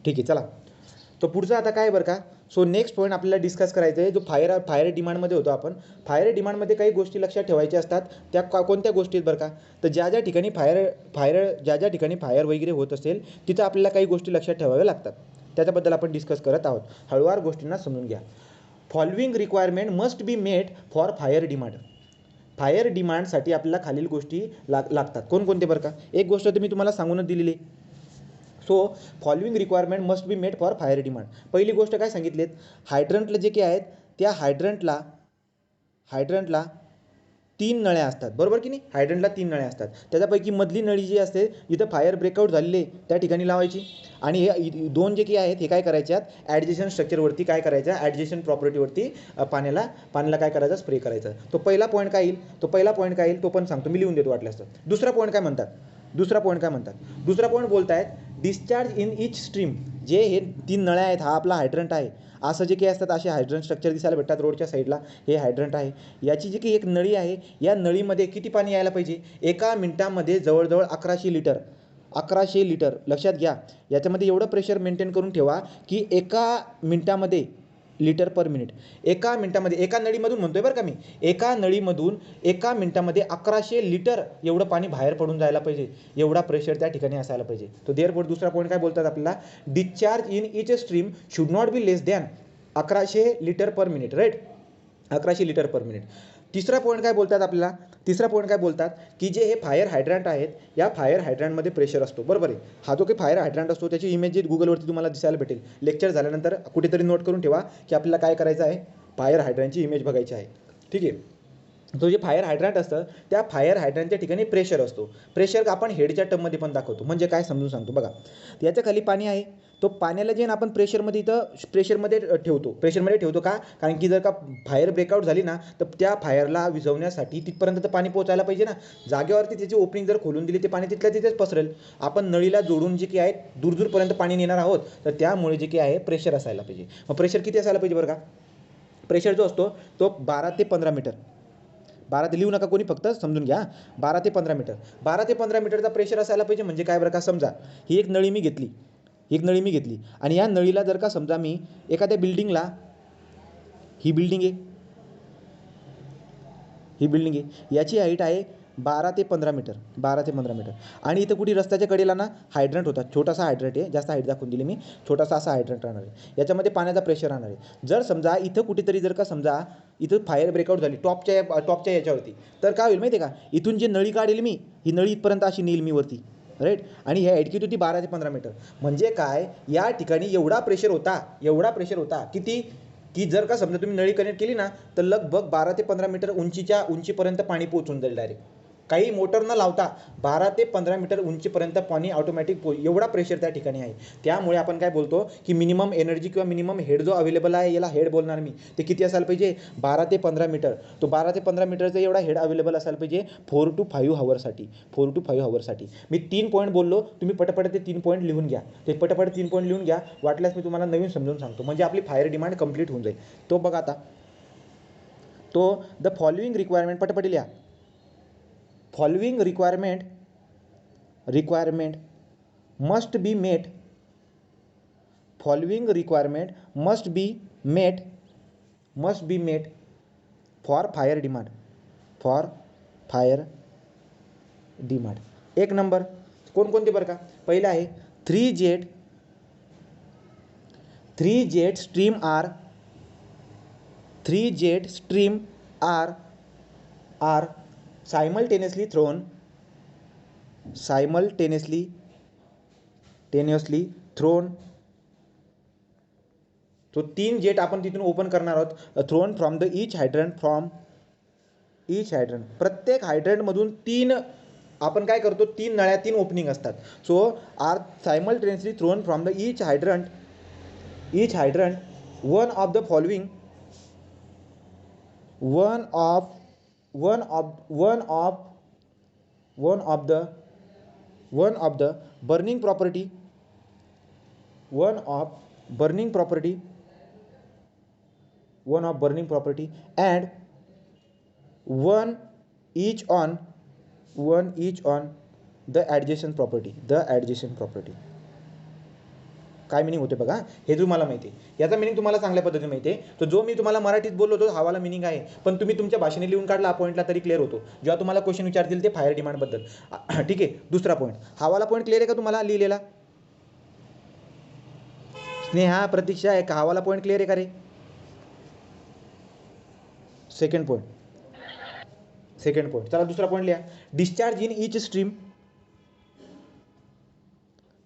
ठीक आहे, चला. तो पुढचा आता काय बरं का, सो नेक्स्ट पॉईंट आपल्याला डिस्कस करायचं आहे, जो फायर डिमांडमध्ये होतो आपण. फायर डिमांडमध्ये काही गोष्टी लक्षात ठेवायच्या असतात. त्या कोणत्या गोष्टी आहेत बरं का, तर ज्या ठिकाणी ज्या ठिकाणी फायर वगैरे होत असेल तिथं आपल्याला काही गोष्टी लक्षात ठेवाव्या लागतात. त्याच्याबद्दल आपण डिस्कस करत आहोत. हळूवार गोष्टींना समजून घ्या. Following requirement must be met for fire demand. Fire डिमांडसाठी आपल्याला खालील गोष्टी लागतात. कोणकोणते बरं का, एक गोष्ट तर मी तुम्हाला सांगूनच दिलेली. So following requirement must be met for fire demand. पहिली गोष्ट काय सांगितलीत, हायड्रंटला जे काही आहेत त्या हायड्रंटला 3 नळ्या असतात, बरोबर की नाही. हायड्रंटला 3 नळ्या असतात. त्याच्यापैकी मधली नळी जी असते जिथं फायर ब्रेकआउट झालेले त्या ठिकाणी लावायची. आणि हे दोन जे काही आहेत हे काय करायच्यात, ॲडजेशन स्ट्रक्चरवरती काय करायचं, ॲडजेशन प्रॉपर्टीवरती पाण्याला काय करायचं, स्प्रे करायचं. तो पहिला पॉईंट काय येईल तो पण सांगतो मी, लिहून देतो वाटल्यास. दुसरा पॉईंट काय म्हणतात, दुसरा पॉईंट बोलतायत डिस्चार्ज इन इच स्ट्रीम. जे हे 3 नळ्या आहेत, हा आपला हायड्रंट आहे. असं जे काही असतात असे हायड्रंट स्ट्रक्चर दिसायला भेटतात रोडच्या साईडला, हे हायड्रंट आहे. याची जी काही एक नळी आहे, या नळीमध्ये किती पाणी यायला पाहिजे, एका मिनिटामध्ये जवळजवळ 1100 लिटर. लक्षात घ्या, याच्यामध्ये एवढं प्रेशर मेंटेन करून ठेवा की एका मिनिटामध्ये लिटर पर मिनिट, एका मिनिटामध्ये, एका नळीमधून म्हणतोय बरं का मी, एका नळीमधून एका मिनिटामध्ये 1100 लिटर एवढं पाणी बाहेर पडून जायला पाहिजे. एवढा प्रेशर त्या ठिकाणी असायला पाहिजे. तो देअरफॉर दुसरा पॉईंट काय बोलतात आपल्याला, discharge in each stream should not be less than 1100 litre per minute, right. 1100 litre per minute. तिसरा पॉईंट काय बोलतात की जे हे फायर हायड्रंट आहेत, या फायर हायड्रंटमध्ये प्रेशर असतो, बरोबर आहे. हा जो काही फायर हायड्रंट असतो त्याची इमेज गुगलवरती तुम्हाला दिसायला भेटेल. लेक्चर झाल्यानंतर कुठेतरी नोट करून ठेवा की आपल्याला काय करायचं आहे, फायर हायड्रंटची इमेज बघायची आहे. ठीक आहे. तो जे फायर हायड्रंट असतं त्या फायर हायड्रंटच्या ठिकाणी प्रेशर असतो. प्रेशर आपण हेडच्या टर्ममध्ये पण दाखवतो. म्हणजे काय समजून सांगतो बघा. याच्या खाली पाणी आहे, तो पाण्याला जे आपण प्रेशरमध्ये ठेवतो का, कारण की जर का फायर ब्रेकआउट झाली ना तर त्या फायरला विझवण्यासाठी तिथपर्यंत तर पाणी पोहोचायला पाहिजे ना. जागेवरती त्याची ओपनिंग जर खोलून दिली ते पाणी तिथल्या तिथेच पसरेल. आपण नळीला जोडून जे काही आहे दूरपर्यंत पाणी नेणार आहोत, तर त्यामुळे जे काही आहे प्रेशर असायला पाहिजे. मग प्रेशर किती असायला पाहिजे बरं का, प्रेशर जो असतो तो 12 ते 15 मीटर. 12 ते लिहू नका कोणी, फक्त समजून घ्या. 12 ते 15 मीटर, 12 ते 15 मीटरचा प्रेशर असायला पाहिजे. म्हणजे काय बरं का, समजा ही एक नळी मी घेतली आणि या नळीला जर का समजा मी एखाद्या बिल्डिंगला, ही बिल्डिंग आहे, याची हाईट आहे 12 ते 15 मीटर. आणि इथं कुठे रस्त्याच्या कडेला ना हायड्रंट होता, छोटासा हायड्रंट आहे, जास्त हाईट दाखवून दिली मी, छोटासा असा हायड्रंट राहणार आहे. याच्यामध्ये पाण्याचा प्रेशर राहणार आहे. जर समजा इथं कुठेतरी जर का समजा इथं फायर ब्रेकआउट झाली टॉपच्या याच्यावरती, तर काय होईल माहिती आहे का, इथून जे नळी काढेल मी, ही नळी इथपर्यंत अशी नेईल मी वरती, राईट. आणि ह्या हाईट किती होती, 12 ते 15 मीटर. म्हणजे काय, या ठिकाणी एवढा प्रेशर होता किती, की जर का समजा तुम्ही नळी कनेक्ट केली ना तर लगभग 12 ते 15 मीटर उंचीपर्यंत पाणी पोहोचून जाईल डायरेक्ट. काही मोटर न लावता 12 ते 15 मीटर उंचीपर्यंत पाणी ऑटोमॅटिक एवढा प्रेशर त्या ठिकाणी आहे. त्यामुळे आपण काय बोलतो की मिनिमम एनर्जी किंवा मिनिमम हेड जो अवेलेबल आहे, याला हेड बोलणार मी, ते किती असायला पाहिजे, 12 ते 15 मीटर. तो 12 ते 15 मीटरचा एवढा हेड अवेलेबल असायला पाहिजे 4 to 5 हवर्ससाठी. मी 3 पॉईंट बोललो, तुम्ही पटपट ते 3 पॉईंट लिहून घ्या. वाटल्यास मी तुम्हाला नवीन समजून सांगतो, म्हणजे आपली फायर डिमांड कंप्लीट होऊन जाईल. तो बघा आता, तो द फॉलोइंग रिक्वायरमेंट पटपट लिहा. Following requirement must be met. Following requirement must be met for fire demand. एक नंबर कोणकोणते बरं का, पहिला आहे 3 jet stream are simultaneously thrown तो 3 जेट आपण तिथून ओपन करणार आहोत, thrown from the each hydrant. प्रत्येक हायड्रंटमधून 3 आपण काय करतो, 3 नळ्या, 3 ओपनिंग असतात. So are simultaneously thrown from the each hydrant one of the following one of the burning property and one each on the adjacent property. काय मिनिंग होते बघा, हे तुम्हाला माहिती आहे, याचा मिनिंग तुम्हाला चांगल्या पद्धतीने माहिती आहे. तर जो मी तुम्हाला मराठीत बोललो तो हवाला मिनिंग आहे, पण तुम्ही तुमच्या भाषेने लिहून काढला पॉईंटला तरी क्लिअर होतो. जेव्हा तुम्हाला क्वेश्चन विचारतील ते फायर डिमांडबद्दल. ठीक आहे. दुसरा पॉईंट, हवाला पॉईंट क्लिअर आहे का तुम्हाला लिहिलेला? स्नेहा, प्रतीक्षा आहे का? हवाला पॉईंट क्लिअर आहे का रे? Second point. चला दुसरा पॉईंट लिहा. Discharge in each stream.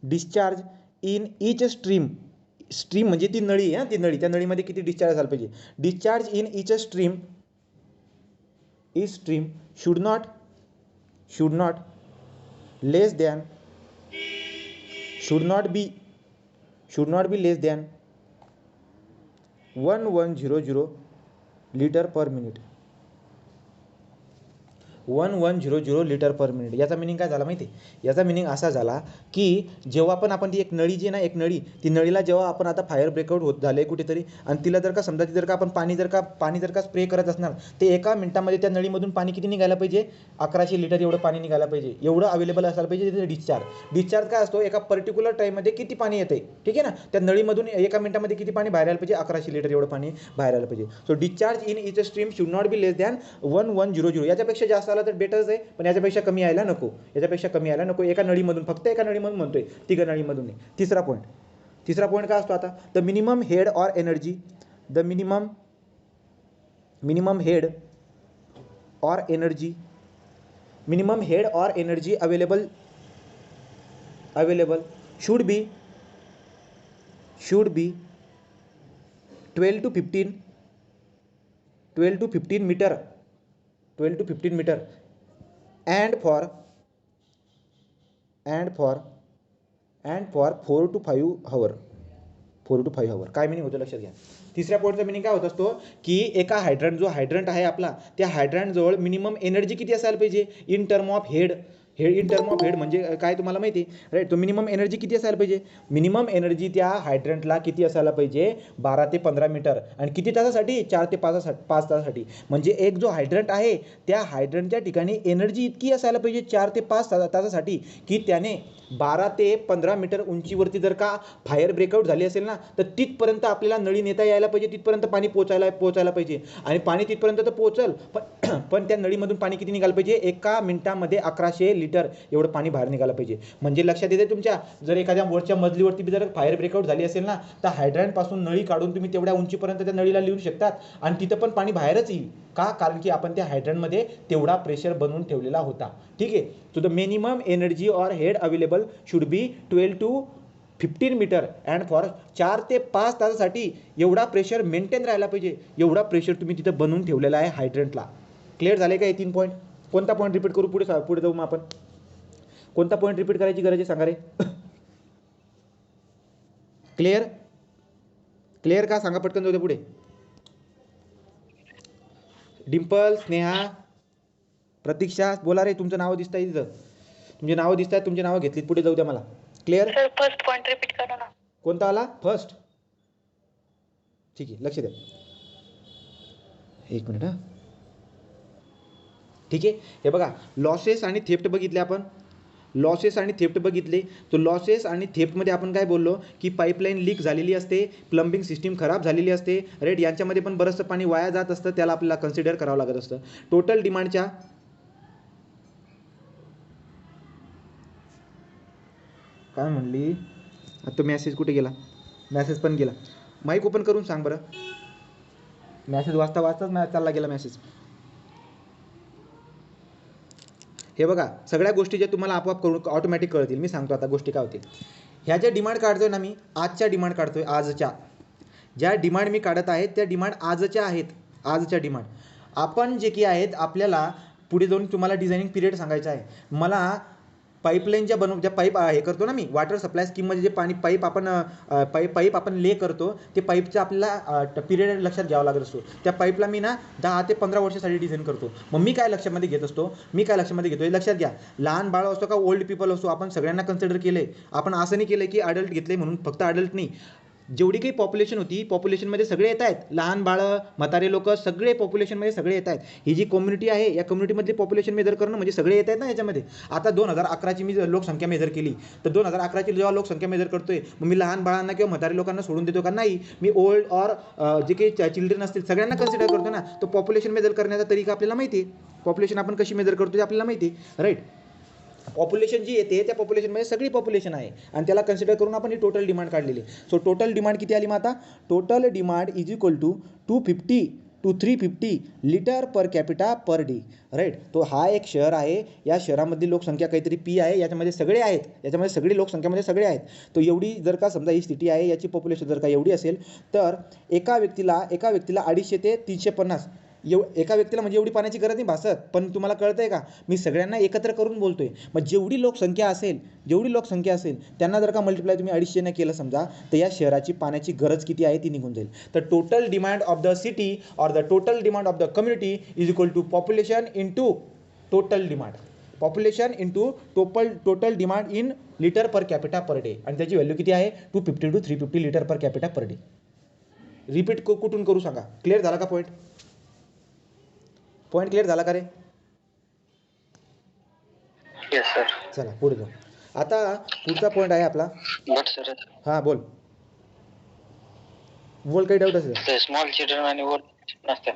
Discharge in each stream. Stream म्हणजे ती नळी, ती नळी, त्या नळीमध्ये किती डिस्चार्ज झाला पाहिजे. Discharge in each stream. Each stream should not less than should not be less than 1100 litre per minute. 1100 litre per minute. याचा मिनिंग काय झाला माहिती आहे? याचा मिनिंग असा झाला की जेव्हा पण आपण ती एक नळी जी ना, एक नळी, ती नळीला जेव्हा आपण आता फायर ब्रेकआउट होत झालं आहे कुठेतरी, आणि तिला जर का समजा ती जर का आपण पाणी जर का स्प्रे करत असणार, ते एका मिनिटामध्ये त्या नळीमधून पाणी किती निघायला पाहिजे? 1100 लिटर एवढं पाणी निघायला पाहिजे. एवढं अवेलेबल असायला पाहिजे तिथे डिस्चार्ज काय असतो, एका पर्टिक्युलर टाईममध्ये किती पाणी येते, ठीक आहे ना, त्या नळीमधून एका मिनिटामध्ये किती पाणी बाहेर आलं पाहिजे? 1100 लिटर एवढं पाणी बाहेर आलं पाहिजे. So discharge in each stream should not be less than 1100. याच्यापेक्षा जास्त आला तर बेटरच आहे, पण याच्यापेक्षा कमी यायला नको. एका नळीमधून, फक्त एका नळीमधून म्हणतोय, तिघ नळीमधून नाही. तिसरा पॉईंट काय असतो आता? The minimum head or energy. The minimum head or energy available should be 12 to 15 meter and for 4 to 5 hour. काय मिनिंग होतं लक्षात घ्या. तिसऱ्या पॉईंटचा मिनिंग काय होत असतो की एका हायड्रंट आहे आपला, त्या हायड्रंटजवळ मिनिमम एनर्जी किती असायला पाहिजे इन टर्म ऑफ हेड. म्हणजे काय तुम्हाला माहिती आहे राईट. तो मिनिमम एनर्जी किती असायला पाहिजे? मिनिमम एनर्जी त्या हायड्रंटला किती असायला पाहिजे? 12 ते 15 मीटर. आणि किती तासासाठी? 4 ते 5 तासासाठी. म्हणजे एक जो हायड्रंट आहे त्या हायड्रंटच्या ठिकाणी एनर्जी इतकी असायला पाहिजे 4 ते 5 तासासाठी की त्याने 12 ते 15 मीटर उंचीवरती जर का फायर ब्रेकआउट झाली असेल ना, तर तिथपर्यंत आपल्याला नळी नेता यायला पाहिजे, तिथपर्यंत पाणी पोचायला पाहिजे. आणि पाणी तिथपर्यंत तर पोचल, पण त्या नळीमधून पाणी किती निघालं पाहिजे? एका मिनिटामध्ये 1100 लिटर एवढं पाणी बाहेर निघालं पाहिजे. म्हणजे लक्षात येते तुमच्या, जर एखाद्या वरच्या मजलीवरती जर फायर ब्रेकआउट झाली असेल ना, तर हायड्रंटपासून नळी काढून तुम्ही तेवढ्या उंचीपर्यंत त्या नळीला लिहू शकतात आणि तिथं पण पाणी बाहेरच येईल. का? कारण की आपण त्या हायड्रंटमध्ये तेवढा प्रेशर बनवून ठेवलेला होता. ठीक आहे. So the minimum energy or head available should be 12 to 15 metre and for 4 ते 5 तासासाठी एवढा प्रेशर मेंटेन राहायला पाहिजे. एवढा प्रेशर तुम्ही तिथं बनवून ठेवलेला आहे हायड्रंटला. क्लिअर झाले का हे 3 पॉईंट? कोणता पॉईंट रिपीट करू? पुढे जाऊ मग आपण. कोणता पॉईंट रिपीट करायची गरज आहे सांगा रे? क्लिअर का? सांगा पटकन, जाऊ दे पुढे. डिंपल, स्नेहा, प्रतीक्षा, बोला रे. तुमचं नाव दिसत आहे तिथं, तुमचे नावं दिसत आहेत, तुमची नावं घेतलीत. पुढे जाऊ द्या मला. क्लिअर? फर्स्ट पॉइंट रिपीट करा ना. कोणता आला? फर्स्ट. ठीक आहे, लक्ष द्या. एक मिनिट. ठीक आहे. हे बघा, लॉसेस आणि थेफ्ट बघितले आपण. तो लॉसेस आणि थेफ्टमध्ये आपण काय बोललो की पाईपलाईन लीक झालेली असते, प्लंबिंग सिस्टीम खराब झालेली असते, राईट. यांच्यामध्ये पण बरंचसं पाणी वाया जात असतं, त्याला आपल्याला कन्सिडर करावं लागत असतं. टोटल डिमांडच्या काय म्हणली आता? मेसेज कुठे गेला? मेसेज पण गेला. माईक ओपन करून सांग बरं. मेसेज वाचताच चालला गेला मेसेज. हे बघा, सगळ्या गोष्टी ज्या तुम्हाला आपोआप ऑटोमॅटिक कळतील. मी सांगतो आता गोष्टी काय होतील. ह्या ज्या डिमांड काढतोय ना मी, आजच्या डिमांड काढतोय. आजच्या ज्या डिमांड मी काढत आहे त्या डिमांड आजच्या आहेत. आजच्या डिमांड आपण जे की आहेत, आपल्याला पुढे जाऊन तुम्हाला डिझायनिंग पिरियड सांगायचा आहे. मला पाईपलाईनच्या ज्या पाईप हे करतो ना मी, वॉटर सप्लाय स्कीममध्ये जे पाईप आपण ले करतो, ते पाईपचा आपल्याला पिरियड लक्षात घ्यावा लागत असतो. त्या पाईपला मी ना 10 ते 15 वर्षासाठी डिझाईन करतो. मग मी काय लक्षामध्ये घेत असतो? लक्षात घ्या, लहान बाळ असतो का ओल्ड पीपल असतो, आपण सगळ्यांना कन्सिडर केलं आहे. आपण असं नाही केलं की अडल्ट घेतले म्हणून फक्त अडल्ट नाही, जेवढी काही पॉप्युलेशन होती, पॉप्युलेशनमध्ये सगळे येत आहेत, लहान बाळं, म्हातारे लोक, सगळे पॉप्युलेशनमध्ये सगळे येत आहेत. ही जी कम्युनिटी आहे, या कम्युनिटीमधली पॉप्युलेशन मेजर करणं म्हणजे सगळे येत आहेत ना याच्यामध्ये. आता 2011ची मी लोकसंख्या मेजर केली, तर 2011ची जेव्हा लोकसंख्या मेजर करतोय, मग मी लहान बाळांना किंवा म्हातारे लोकांना सोडून देतो का? नाही, मी ओल्ड ऑर जे काही चिल्ड्रन असतील सगळ्यांना कन्सिडर करतो ना. तो पॉप्युलेशन मेजर करण्याचा तरीका आपल्याला माहिती आहे. पॉप्युलेशन आपण कशी मेजर करतो ते आपल्याला माहिती आहे, राईट. पॉप्युलेशन जी येते त्या पॉप्युलेशनमध्ये सगळी पॉप्युलेशन आहे आणि त्याला कन्सिडर करून आपण ही टोटल डिमांड काढलेली. सो टोटल डिमांड किती आली मग आता? Total demand is equal to 250 to 350 litre per capita per day, right. तो हा एक शहर आहे, या शहरामधली लोकसंख्या काहीतरी पी आहे, याच्यामध्ये सगळे आहेत, याच्यामध्ये सगळी लोकसंख्यामध्ये सगळे आहेत. तो एवढी जर का समजा ही सिटी आहे, याची पॉप्युलेशन जर का एवढी असेल, तर एका व्यक्तीला 250 ते 350 एका व्यक्तीला म्हणजे एवढी पाण्याची गरज नाही भासत. पण तुम्हाला कळतं आहे का, मी सगळ्यांना एकत्र करून बोलतोय. मग जेवढी लोकसंख्या असेल त्यांना जर का मल्टिप्लाय तुम्ही 250ने केलं समजा, तर या शहराची पाण्याची गरज किती आहे ती निघून जाईल. तर total demand of the city or the total demand of the community is equal to population into total demand. Population into total demand in litre per capita per day, आणि त्याची व्हॅल्यू किती आहे? 250 to 350 litre per capita per day. Repeat कुठून करू सांगा? Clear झाला का point? Point clear झाला का रे? Yes sir. चला पुढे जाऊ. आता पुढचा पॉईंट आहे आपला. बट सर, हां बोल काही डाऊट असेल? स्मॉल चिल्ड्रन आणि ओल्ड नसतात.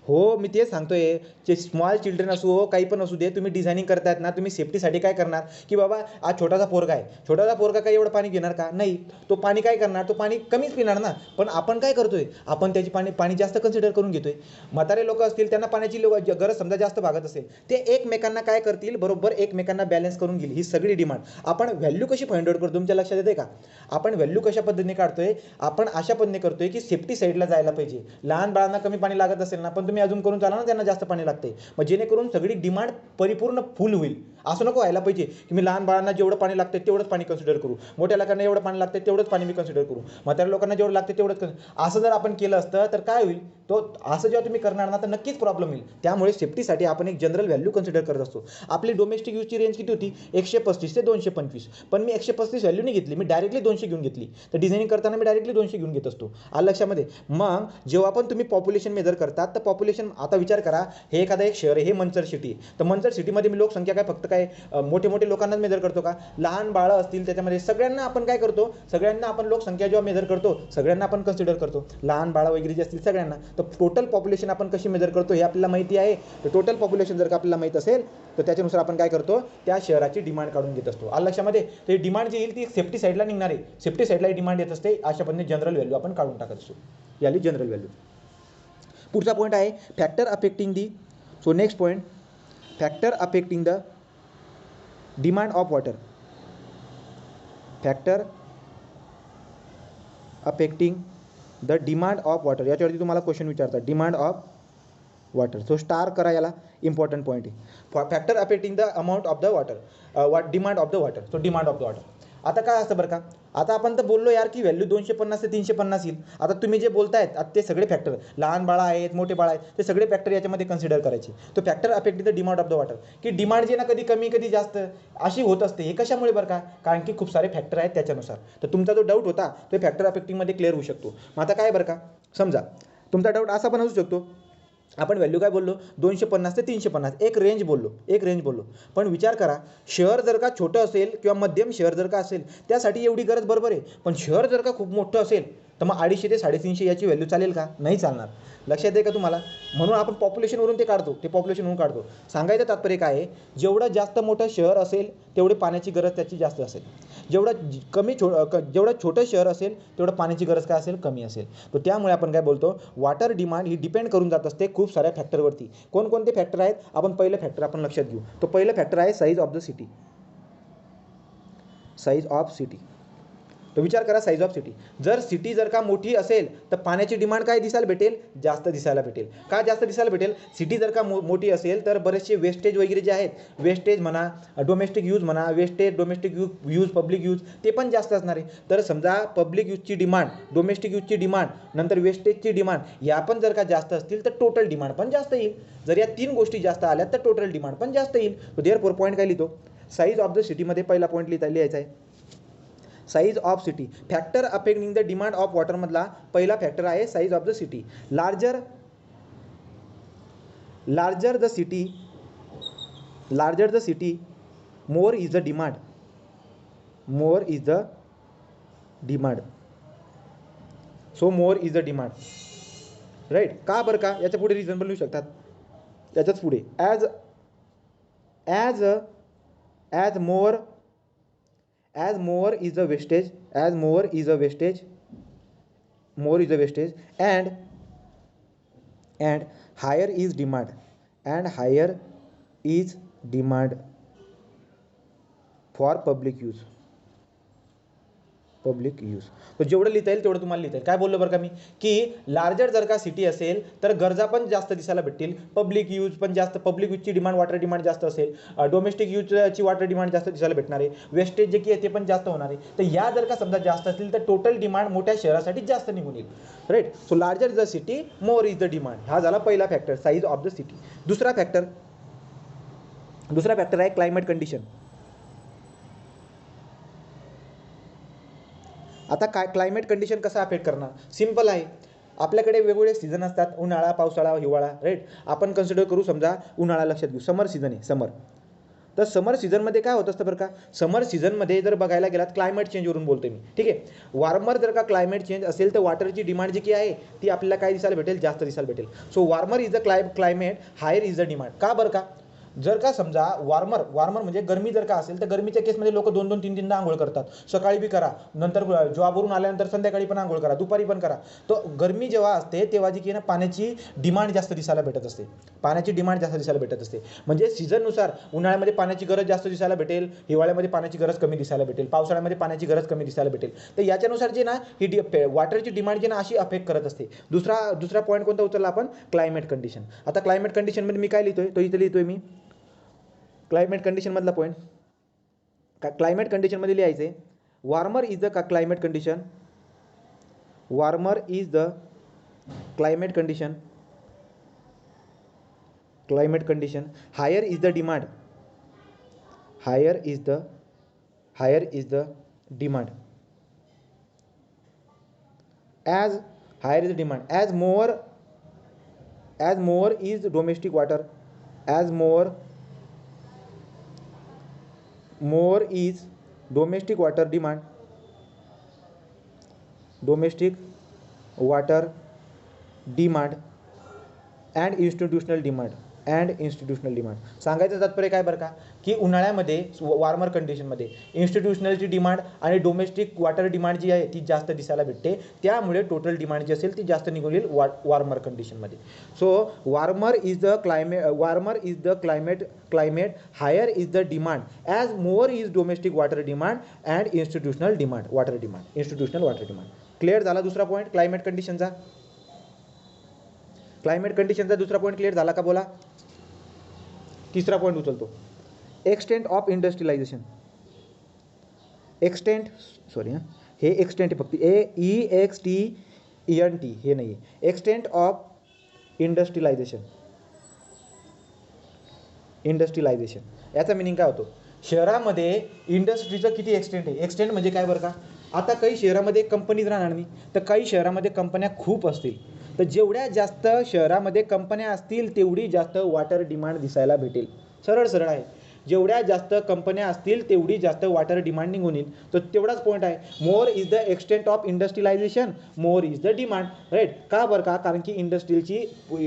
हो, मी तेच सांगतोय. जे स्मॉल चिल्ड्रन असो, काही पण असू दे, तुम्ही डिझायनिंग करतायत ना, तुम्ही सेफ्टीसाठी काय करणार की बाबा आज छोटासा पोरगा काय एवढं पाणी घेणार का? नाही. तो पाणी काय करणार? तो पाणी कमीच पिणार ना. पण आपण काय करतोय? आपण त्याची पाणी जास्त कन्सिडर करून घेतोय. म्हातारे लोक असतील, त्यांना पाण्याची गरज समजा जास्त भागत असेल, ते एकमेकांना काय करतील? बरोबर एकमेकांना बॅलन्स करून घेईल. ही सगळी डिमांड. आपण व्हॅल्यू कशी फाइंड आउट करतो तुमच्या लक्षात येते का? आपण व्हॅल्यू कशा पद्धतीने काढतोय? आपण अशा पद्धतीने करतोय की सेफ्टी साईडला जायला पाहिजे. लहान बाळांना कमी पाणी लागत असेल ना, पण तुम्ही अजून करून चाला ना, त्यांना जास्त पाणी लागते. मग जेणेकरून सगळी डिमांड परिपूर्ण फुल होईल. असं नको व्हायला पाहिजे की मी लहान बाळांना जेवढं पाणी लागते तेवढंच पाणी कन्सिडर करू, मोठ्या लोकांना एवढं पाणी लागते तेवढंच पाणी मी कन्सिडर करू, म्हाताऱ्या लोकांना जेवढं लागते तेवढंच असं जर आपण केलं असतं तर काय होईल? तो असं जेव्हा तुम्ही करणार ना, तर नक्कीच प्रॉब्लेम येईल. त्यामुळे सेफ्टीसाठी आपण एक जनरल व्हॅल्यू कन्सिडर करत असतो. आपली डोमेस्टिक यूजची रेंज किती होती? 135 ते 225. पण मी 135 व्हॅल्यू नाही घेतली, मी डायरेक्टली 200 घेऊन घेतली. तर डिझायनिंग करताना मी डायरेक्टली 200 घेऊन घेत असतो. आलं लक्षामध्ये? मग जेव्हा पण तुम्ही पॉप्युलेशन मेजर करतात, तर पॉप्युलेशन आता विचार करा, हे एखादा एक शहर आहे, हे मंचर सिटी. तर मंचर सिटीमध्ये मी लोकसंख्या काय फक्त काय मोठे मोठे लोकांनाच मेजर करतो का? लहान बाळं असतील त्याच्यामध्ये सगळ्यांना आपण काय करतो? सगळ्यांना आपण लोकसंख्या जेव्हा मेजर करतो, सगळ्यांना आपण कन्सिडर करतो. लहान बाळं वगैरे जे असतील सगळ्यांना. तर टोटल पॉप्युलेशन आपण कशी मेजर करतो हे आपल्याला माहिती आहे. तर टोटल पॉप्युलेशन जर का आपल्याला माहीत असेल, तर त्याच्यानुसार आपण काय करतो? त्या शहराची डिमांड काढून घेत असतो. आलं लक्षामध्ये? तर ही डिमांड जी येईल ती सेफ्टी साईडला निघणार आहे. सेफ्टी साईडला डिमांड येत असते. अशा पद्धतीने जनरल व्हॅल्यू आपण काढून टाकत असतो. याली जनरल व्हॅल्यू. पुढचा पॉईंट आहे factor affecting the. So next point, factor affecting the demand of water. Factor affecting the demand of water. याच्यावरती तुम्हाला क्वेश्चन विचारतात, demand of water. So star करा, याला इम्पॉर्टंट पॉईंट आहे. Factor affecting the amount of the water, demand of the water. So demand of the water. आता काय असतं बरं का? आता आपण तर बोललो यार की व्हॅल्यू 250 ते 350 येईल. आता तुम्ही जे बोलतायत आता ते सगळे फॅक्टर, लहान बाळा आहेत, मोठे बाळा आहेत, ते सगळे फॅक्टर याच्यामध्ये कन्सिडर करायचे. तो factor affecting the demand of the water, की डिमांड जे ना कधी कमी कधी जास्त अशी होत असते. हे कशामुळे बरं का? कारण की खूप सारे फॅक्टर आहेत त्याच्यानुसार. तर तुमचा जो डाऊट होता तो फॅक्टर अफेक्टिंगमध्ये क्लिअर होऊ शकतो. मग आता काय बरं का? समजा तुमचा डाऊट असा पण असू शकतो, आपण व्हॅल्यू काय बोललो? 250 ते 350. एक रेंज बोललो. पण विचार करा, शहर जर का छोटं असेल किंवा मध्यम शहर जर का असेल, त्यासाठी एवढी गरज बरोबर आहे. पण शहर जर का खूप मोठं असेल, तर मग 250 ते 350 याची व्हॅल्यू चालेल का? नाही चालणार. लक्षात आहे का तुम्हाला? म्हणून आपण पॉप्युलेशनवरून ते काढतो. सांगायचं तात्पर्य काय आहे? जेवढं जास्त मोठं शहर असेल तेवढी पाण्याची गरज त्याची जास्त असेल. जेवढं छोटं शहर असेल तेवढं पाण्याची गरज काय असेल? कमी असेल. तर त्यामुळे आपण काय बोलतो? वॉटर डिमांड ही डिपेंड करून जात असते खूप साऱ्या फॅक्टरवरती. कोणकोणते फॅक्टर आहेत? पहिलं फॅक्टर आपण लक्षात घेऊ. तो पहिलं फॅक्टर आहे size of the city. Size of city. तो विचार करा, साईज ऑफ सिटी. जर सिटी जर का मोठी असेल तर पाण्याची डिमांड काय दिसायला भेटेल? जास्त दिसायला भेटेल. का जास्त दिसायला भेटेल? सिटी जर का मोठी असेल तर बरेचसे वेस्टेज वगैरे जे आहेत, वेस्टेज म्हणा, डोमेस्टिक यूज म्हणा, डोमेस्टिक यूज, पब्लिक यूज, ते पण जास्त असणार आहे. तर समजा पब्लिक यूजची डिमांड, डोमेस्टिक यूजची डिमांड, नंतर वेस्टेजची डिमांड या पण जर का जास्त असतील तर टोटल डिमांड पण जास्त येईल. जर या 3 गोष्टी जास्त आल्या तर टोटल डिमांड पण जास्त येईल. देअरफॉर पॉईंट काय लिहितो? साईज ऑफ द सिटीमध्ये पहिला पॉईंट लिहायचा आहे size of city. Factor affecting the demand of वॉटरमधला पहिला फॅक्टर आहे size of the city. Larger the city more is the demand. So more is the demand. Right. का बरं का, याच्या पुढे रिझन पण लिहू शकतात. त्याच्याच पुढे as more is the wastage and higher is demand for public use. तर जेवढं लिहिता येईल तेवढं तुम्हाला लिहिता येईल. काय बोललो बरं का मी, की लार्जर जर का सिटी असेल तर गरजा पण जास्त दिसायला भेटतील, पब्लिक यूज पण जास्त, पब्लिक यूजची डिमांड, वॉटर डिमांड जास्त असेल, डोमेस्टिक यूजची वॉटर डिमांड जास्त दिसायला भेटणार आहे, वेस्टेज जे की आहे ते पण जास्त होणार आहे. तर या जर का समजा जास्त असतील तर टोटल डिमांड मोठ्या शहरासाठी जास्त निघून येईल. Right. So larger the city more is the demand. हा झाला पहिला factor, size of the city. दुसरा फॅक्टर आहे क्लायमेट कंडिशन. आता काय क्लायमेट कंडिशन कसं अफेक्ट करणार, सिंपल आहे. आपल्याकडे वेगवेगळे सीझन असतात, उन्हाळा, पावसाळा, हिवाळा. राईट. आपण कन्सिडर करू, समजा उन्हाळा लक्षात घेऊ, समर सीझन आहे, समर. तर समर सीझनमध्ये काय होत असतं बरं का, समर सीझनमध्ये जर बघायला गेलात, क्लायमेट चेंजवरून बोलतोय मी, ठीक आहे. वॉर्मर जर का क्लायमेट चेंज असेल तर वॉटरची डिमांड जी की आहे ती आपल्याला काय दिसायला भेटेल, जास्त दिसायला भेटेल. So warmer is the climate, higher is the demand. का बरं का, जर का समजा वॉर्मर म्हणजे गरमी जर का असेल तर गरमीच्या केसमध्ये लोक 2-2, 3-3दा आंघोळ करतात. सकाळी बी करा, नंतर जॉबवरून आल्यानंतर संध्याकाळी पण आंघोळ करा, दुपारी पण करा. तो गरमी जेव्हा असते तेव्हा जी की ना पाण्याची डिमांड जास्त दिसायला भेटत असते. म्हणजे सीझननुसार उन्हाळ्यामध्ये पाण्याची गरज जास्त दिसायला भेटेल, हिवाळ्यामध्ये पाण्याची गरज कमी दिसायला भेटेल, पावसाळ्यामध्ये पाण्याची गरज कमी दिसायला भेटेल. तर याच्यानुसार जे ना ही वॉटरची डिमांड जी ना अशी अफेक्ट करत असते. दुसरा पॉईंट कोणता उचलला आपण, क्लायमेट कंडिशन. आता क्लायमेट कंडिशनमध्ये मी काय लिहितोय, तो इथे लिहितोय मी क्लायमेट कंडिशनमधला पॉईंट. क्लायमेट कंडिशनमध्ये लिहायचे warmer is the climate condition, higher is the demand, as more is domestic water, more is domestic water demand, and institutional demand. सांगायचं तात्पर्य काय बरं का, की उन्हाळ्यामध्ये वॉर्मर कंडिशनमध्ये इन्स्टिट्यूशनलची डिमांड आणि डोमेस्टिक वॉटर डिमांड जी आहे ती जास्त दिसायला भेटते. त्यामुळे टोटल डिमांड जी असेल ती जास्त निघून येईल वॉर्मर कंडिशनमध्ये. So warmer is the climate, higher is the demand, as more is domestic water demand and institutional water demand. Clear झाला दुसरा पॉईंट क्लायमेट कंडिशनचा. दुसरा पॉईंट क्लिअर झाला का बोला. तिसरा पॉईंट उचलतो, एक्सटेंट ऑफ इंडस्ट्रियलायझेशन. हे एक्सटेंट फक्त EXTENT हे नाही, एक्सटेंट ऑफ इंडस्ट्रियलायझेशन. याचा मिनिंग काय होतो, शहरामध्ये इंडस्ट्रीचं किती एक्सटेंट आहे. एक्सटेंट म्हणजे काय बरं का, आता काही शहरामध्ये कंपनीज राहणार नाही, तर काही शहरामध्ये कंपन्या खूप असतील. तर जेवढ्या जास्त शहरामध्ये कंपन्या असतील तेवढी जास्त वॉटर डिमांड दिसायला भेटेल. सरळ आहे. जेवढ्या जास्त कंपन्या असतील तेवढी जास्त वॉटर डिमांड निघून येईल. तर तेवढाच पॉईंट आहे, more is the extent of industrialisation, more is the demand. Right. का बरं का, कारण की इंडस्ट्रीची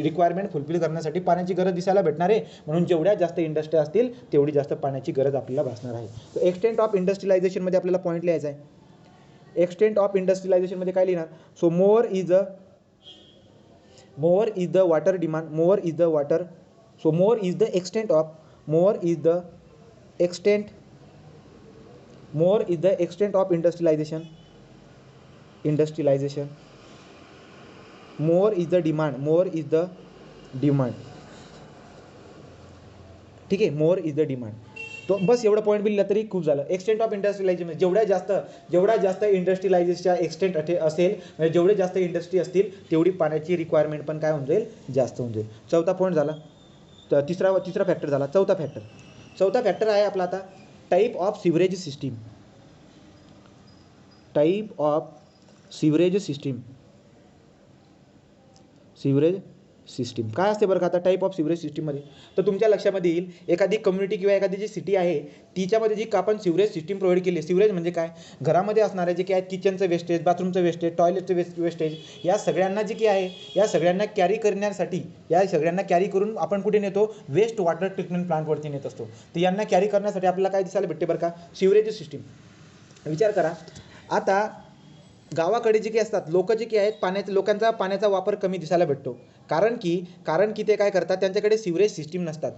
रिक्वायरमेंट फुलफिल करण्यासाठी पाण्याची गरज दिसायला भेटणार आहे. म्हणून जेवढ्या जास्त इंडस्ट्री असतील तेवढी जास्त पाण्याची गरज आपल्याला भासणार आहे. तर एक्सटेंट ऑफ इंडस्ट्रियलायझेशनमध्ये आपल्याला पॉईंट लिहायचा आहे. एक्सटेंट ऑफ इंडस्ट्रियलायझेशनमध्ये काय लिहिणार, so more is the water demand, more is the extent of industrialisation, more is the demand. ठीक आहे, मोर इज द डिमांड. तो बस एवढं पॉईंट बी लिहिला तरी खूप झालं. एक्सटेंट ऑफ इंडस्ट्रियलायझेशन, जेवढ्या जास्त इंडस्ट्रियलायझेशनचा एक्सटेंट असेल, म्हणजे जेवढे जास्त इंडस्ट्री असतील तेवढी पाण्याची रिक्वायरमेंट पण काय होऊन जाईल, जास्त होऊन जाईल. चौथा पॉईंट झाला. तर तिसरा फॅक्टर झाला. चौथा फॅक्टर आहे आपला आता type of sewerage system. Type of sewerage system काय असते बरं का आता टाईप ऑफ सिवरेज सिस्टीममध्ये. तर तुमच्या लक्षामध्ये येईल एखादी कम्युनिटी किंवा एखादी जी सिटी आहे तिच्यामध्ये जी आपण सिवरेज सिस्टीम प्रोव्हाइड केली. सिवरेज म्हणजे काय, घरामध्ये असणारे जे काही आहेत किचनचं वेस्टेज, बाथरूमचं वेस्टेज, टॉयलेटचं वेस्टेज, या सगळ्यांना जे काही आहे या सगळ्यांना कॅरी करण्यासाठी, या सगळ्यांना कॅरी करून आपण कुठे नेतो, वेस्ट वॉटर ट्रीटमेंट प्लांटवरती नेत असतो. तर यांना कॅरी करण्यासाठी आपल्याला काय दिसायला भेटते बरं का, सिवरेज सिस्टीम. विचार करा आता गावाकडे जे काही असतात लोक जे काही आहेत लोकांचा पाण्याचा वापर कमी दिसायला भेटतो. कारण की ते काय करतात, त्यांच्याकडे सिवरेज सिस्टीम नसतात.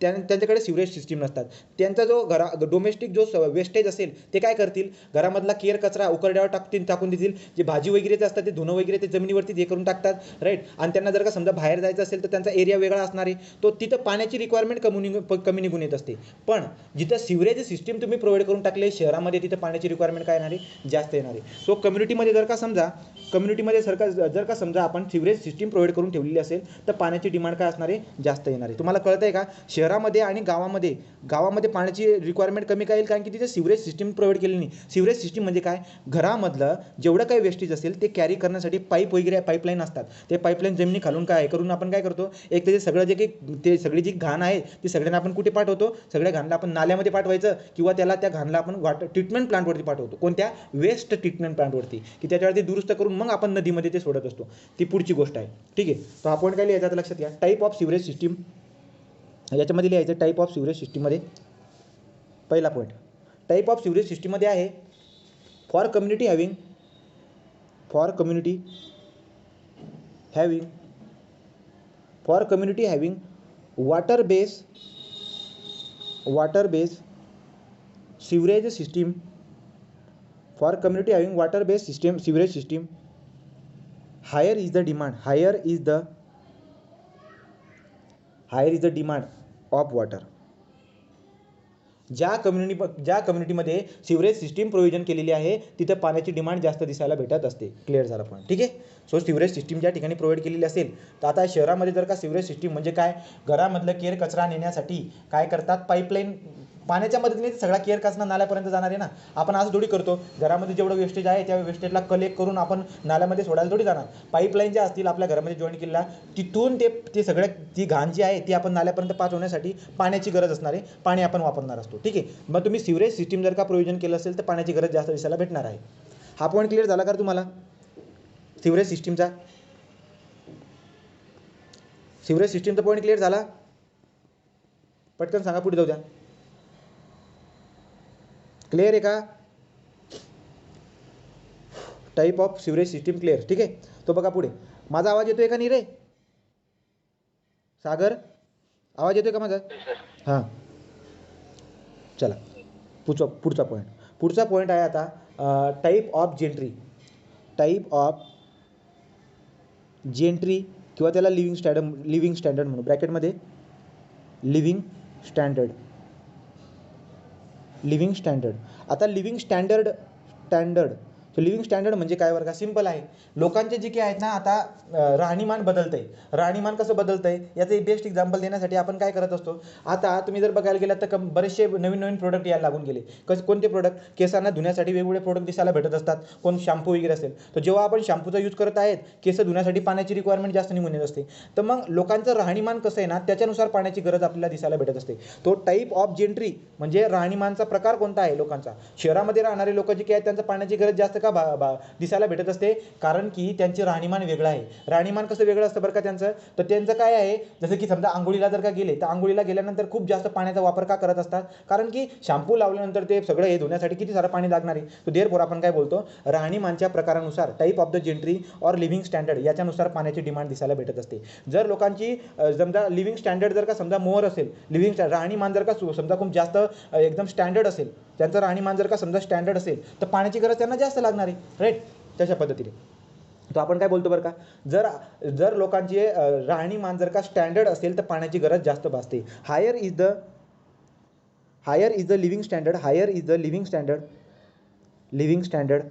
त्यांच्याकडे सिवरेज सिस्टीम नसतात. त्यांचा जो डोमेस्टिक जो वेस्टेज असेल ते काय करतील, घरामधला केर कचरा उकरड्यावर टाकून देतील. जे भाजी वगैरेचे असतात ते धुणं वगैरे ते जमिनीवरती हे करून टाकतात, राईट. आणि त्यांना जर का समजा बाहेर जायचं असेल तर त्यांचा एरिया वेगळा असणार आहे, तो तिथं पाण्याची रिक्वायरमेंट कमी निघून येत असते. पण जिथं सिवरेज सिस्टीम तुम्ही प्रोव्हाइड करून टाकले शहरामध्ये, तिथं पाण्याची रिक्वायरमेंट काय येणार आहे, जास्त येणार आहे. सो कम्युनिटीमध्ये जर का समजा आपण सिवरेज सिस्टीम प्रोव्हाइड करून ठेवलेली असेल तर पाण्याची डिमांड काय असणार आहे, जास्त येणार आहे. तुम्हाला कळतं आहे का, शहरामध्ये आणि गावामध्ये पाण्याची रिक्वायरमेंट कमी काय येईल, कारण की तिथे सिवरेज सिस्टीम प्रोव्हाइड केली नाही. सिवरेज सिस्टीम म्हणजे काय, घरामधलं जेवढं काही वेस्टेज असेल ते कॅरी करण्यासाठी पाईपलाईन असतात. ते पाईपलाईन जमिनी खालून काय करून आपण काय करतो, एक त्याचे सगळं जे काही ते सगळी जी घाण आहे ती सगळ्यांना आपण कुठे पाठवतो, सगळ्या घाणला आपण नाल्यामध्ये पाठवायचं किंवा त्या घाणला आपण वॉटर ट्रीटमेंट प्लांटवरती पाठवतो. कोणत्या, वेस्ट ट्रीटमेंट प्लांटवरती, की त्याच्यावरती दुरुस्त करून मग आपण नदीमध्ये ते सोडत असतो. ती पुढची गोष्ट आहे. ठीक आहे, तर हा पॉईंट काय लिहायचा लक्षात घ्या, टाईप ऑफ सिवरेज सिस्टीम. याच्यामध्ये लिहायचं टाईप ऑफ सिवरेज सिस्टीममध्ये पहिला पॉईंट, टाईप ऑफ सिवरेज सिस्टीममध्ये आहे for community having water base sewerage system. For community having water base sewerage system, higher is the demand of water. ज्या कम्युनिटीमध्ये sewerage system provision केलेली आहे तिथं पाण्याची डिमांड जास्त दिसायला भेटत असते. क्लिअर झाला पॉईंट. ठीक आहे. सो सिवरेज सिस्टीम ज्या ठिकाणी प्रोव्हाइड केलेली असेल, तर आता शहरामध्ये जर का सिवरेज सिस्टीम म्हणजे काय, घरामधलं केर कचरा नेण्यासाठी काय करतात, पाईपलाईन पाण्याच्या मदतीने सगळा केर कचरा नाल्यापर्यंत जाणार आहे ना. आपण असं थोडी करतो, घरामध्ये जेवढं वेस्टेज आहे त्या वेस्टेजला कलेक्ट करून आपण नाल्यामध्ये सोडायला थोडी जाणार. पाईपलाईन ज्या असतील आपल्या घरामध्ये जॉईन केलेल्या, तिथून ते सगळ्या ती घाण जी आहे ती आपण नाल्यापर्यंत पाठवण्यासाठी पाण्याची गरज असणार आहे, पाणी आपण वापरणार असतो. ठीक आहे. मग तुम्ही सिवरेज सिस्टीम जर का प्रोव्हिजन केलं असेल तर पाण्याची गरज जास्त दिसायला भेटणार आहे. हा पॉईंट क्लिअर झाला का तुम्हाला सिवरेज सिस्टीमचा पॉईंट क्लिअर झाला. पटकन सांगा, पुढे जाऊ द्या. क्लिअर आहे का, type of sewerage system clear. ठीक आहे. तो बघा पुढे, माझा आवाज येतोय का नाही रे सागर, आवाज येतोय का माझा? हां, चला पुढचा पॉईंट आहे आता टाईप ऑफ जेंट्री किंवा त्याला लिव्हिंग स्टँडर्ड म्हणू, ब्रॅकेटमध्ये लिव्हिंग स्टँडर्ड. आता लिव्हिंग स्टँडर्ड लिव्हिंग स्टँडर्ड म्हणजे काय बरं का, सिंपल आहे. लोकांचे जे काही आहेत ना, आता राहणीमान बदलतंय. राहणीमान कसं बदलतंय याचं एक बेस्ट एक्झाम्पल देण्यासाठी आपण काय करत असतो, आता तुम्ही जर बघायला गेलात तर बरेचसे नवीन प्रोडक्ट यायला लागून गेले. कोणते प्रोडक्ट, केसांना धुण्यासाठी वेगवेगळे प्रोडक्ट दिसायला भेटत असतात. कोण शॅम्पू वगैरे असेल तर जेव्हा आपण शॅम्पूचा यूज करत आहेत, केस धुण्यासाठी पाण्याची रिक्वायरमेंट जास्त निघून येत असते. तर मग लोकांचं राहणीमान कसं आहे ना, त्याच्यानुसार पाण्याची गरज आपल्याला दिसायला भेटत असते. तो टाईप ऑफ जेंट्री म्हणजे राहणीमानचा प्रकार कोणता आहे लोकांचा. शहरामध्ये राहणारे लोक जे काही आहेत त्यांचं पाण्याची गरज जास्त का दिसायला भेटत असते, कारण की त्यांचे राहणीमान वेगळं आहे. राहणीमान कसं वेगळं असतं बरं का त्यांचं, तर त्यांचं काय आहे, जसं की समजा आंघोळीला जर का गेले तर आंघोळीला गेल्यानंतर खूप जास्त पाण्याचा वापर का करत असतात, कारण की शॅम्पू लावल्यानंतर ते सगळं हे धुण्यासाठी किती सारं पाणी लागणार आहे. तो देअरफॉर आपण काय बोलतो, राहणीमानच्या प्रकारानुसार type of the gentry or living standard याच्यानुसार पाण्याची डिमांड दिसायला भेटत असते. जर लोकांची समजा लिव्हिंग स्टँडर्ड जर का समजा मोर असेल, राहणीमान जर का समजा खूप जास्त एकदम स्टँडर्ड असेल, त्यांचं राहणीमान जर का समजा स्टँडर्ड असेल तर पाण्याची गरज त्यांना जास्त लागणार आहे, राईट. तशा पद्धतीने तो आपण काय बोलतो बरं का, जर लोकांचे राहणीमान जर का स्टँडर्ड असेल तर पाण्याची गरज जास्त भासते. Higher is the living standard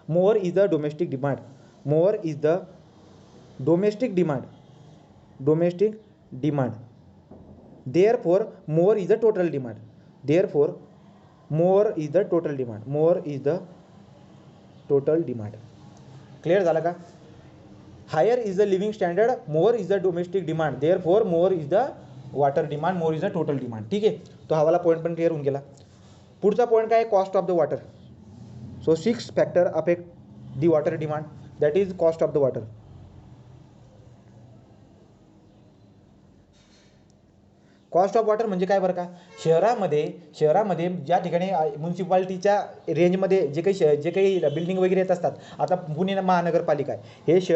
more is the domestic demand therefore more is the total demand. More is the total demand. More is the total demand. Clear झालं का. Higher is the living standard, more is the domestic demand, therefore more is the water demand, more is the total demand. ठीक आहे, तो हा वाला point पण clear होऊन गेला. पुढचा पॉईंट काय आहे, cost of the water. So 6 factor affect the water demand, that is cost of the water. Cost of water म्हणजे काय बरं का, शहरामध्ये ज्या ठिकाणी म्युन्सिपाल्टीच्या रेंजमध्ये जे काही बिल्डिंग वगैरे येत असतात, आता पुणे महानगरपालिका आहे, हे